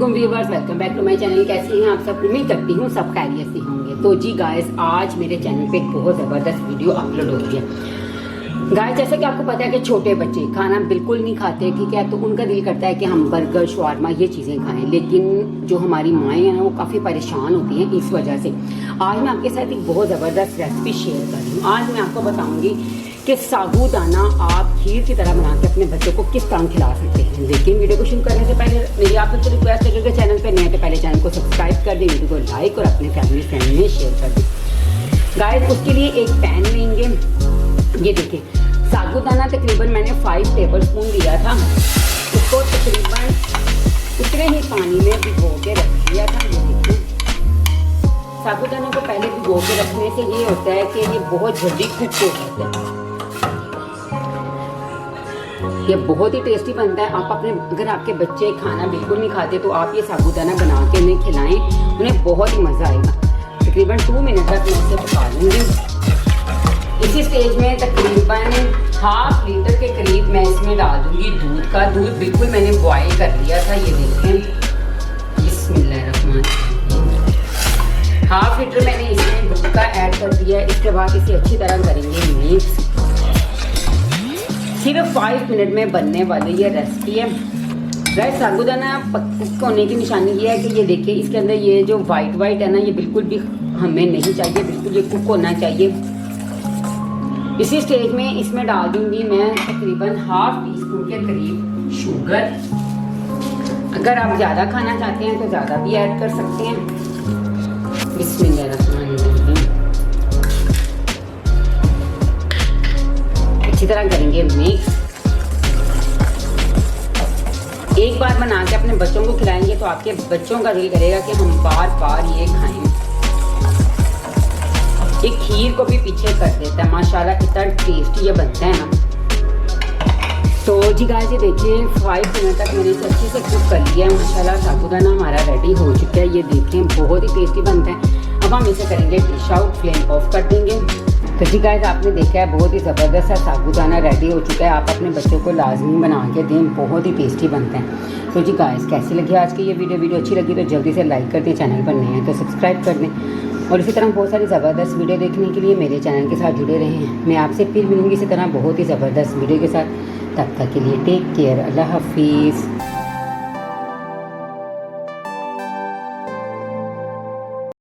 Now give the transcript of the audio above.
वालेकुम viewers, welcome back to my channel. कैसे हैं आप सब? उम्मीद करती हूँ सब खैरियत से होंगे। तो जी गाइस, आज मेरे चैनल पे एक बहुत ज़बरदस्त वीडियो अपलोड हो रही है। गाइस, जैसे कि आपको पता है कि छोटे बच्चे खाना बिल्कुल नहीं खाते, ठीक है, तो उनका दिल करता है कि हम बर्गर, शवारमा ये चीज़ें खाएं, लेकिन जो हमारी माएँ हैं ना वो काफ़ी परेशान होती हैं इस वजह से। आज मैं आपके साथ एक बहुत ज़बरदस्त रेसिपी शेयर कर रही हूँ। आज मैं आपको बताऊँगी कि साबूदाना आप खीर की तरह बना के अपने बच्चों को किस तरह खिला सकते हैं। लेकिन वीडियो को शुरू करने से पहले मेरी आप सबसे रिक्वेस्ट है कि चैनल पर नए तो पहले चैनल को सब्सक्राइब कर दें, वीडियो को लाइक और अपने फैमिली फ्रेंड में शेयर कर दें। गाइस, उसके लिए एक पैन लेंगे। ये देखिए, साबूदाना तकरीबन मैंने 5 टेबलस्पून लिया था। उसको तकरीबन उतने ही पानी में भिगो के रख दिया था। ये देखिए, साबूदाना को पहले भिगो के रखने से ये होता है कि ये बहुत जल्दी कुक हो जाता है। ये बहुत ही टेस्टी बनता है। आप अपने अगर आपके बच्चे खाना बिल्कुल नहीं खाते तो आप ये साबूदाना बना के उन्हें खिलाएं, उन्हें बहुत ही मज़ा आएगा। तकरीबन 2 मिनट तक मैं इसे पका लूँगी। इसी स्टेज में तकरीबन ½ लीटर के करीब मैं इसमें डाल दूँगी दूध का। दूध बिल्कुल मैंने बॉयल कर लिया था। ये देखें, बिस्मिल्लाहिर्रहमानिर्रहीम। ½ लीटर मैंने इसमें दूध का ऐड कर दिया है। इसके बाद इसे अच्छी तरह करेंगे मिक्स। सिर्फ 5 मिनट में बनने वाली ये रेसिपी है। गाइस, साबूदाना कुक होने की निशानी ये है कि ये देखिए, इसके अंदर ये जो वाइट है ना, ये बिल्कुल भी हमें नहीं चाहिए, बिल्कुल ये कुक होना चाहिए। इसी स्टेज में इसमें डाल दूंगी मैं तकरीबन ½ टीस्पून के करीब शुगर। अगर आप ज़्यादा खाना चाहते हैं तो ज़्यादा भी ऐड कर सकते हैं। बिस्मिल्लाहिर्रहमानिर्रहीम। अच्छी तरह करेंगे मिक्स। एक बार बना के अपने बच्चों को खिलाएंगे तो आपके बच्चों का दिल करेगा कि हम बार बार ये खाएं। ये खीर को भी पीछे कर देता है। माशाल्लाह कितना टेस्टी ये बनता है ना। तो जी गाइस, ये देखिए 5 मिनट तक मैंने इसे अच्छे से कुक कर लिया है। माशाल्लाह साबूदाना हमारा रेडी हो चुका है। ये देखें, बहुत ही टेस्टी बनता है। अब हम इसे करेंगे डिश आउट, फ्लेम ऑफ कर देंगे। तो जी गाइस, आपने देखा है बहुत ही ज़बरदस्त सा साबूदाना रेडी हो चुका है। आप अपने बच्चों को लाजमी बना के दें, बहुत ही टेस्टी बनते हैं। तो जी गाइस, कैसी लगी आज की ये वीडियो अच्छी लगी तो जल्दी से लाइक कर दें, चैनल पर नए हैं तो सब्सक्राइब कर दें, और इसी तरह बहुत सारी ज़बरदस्त वीडियो देखने के लिए मेरे चैनल के साथ जुड़े रहें। मैं आपसे फिर मिलूँगी इसी तरह बहुत ही ज़बरदस्त वीडियो के साथ। तब तक के लिए टेक केयर, अल्लाह हाफिज़।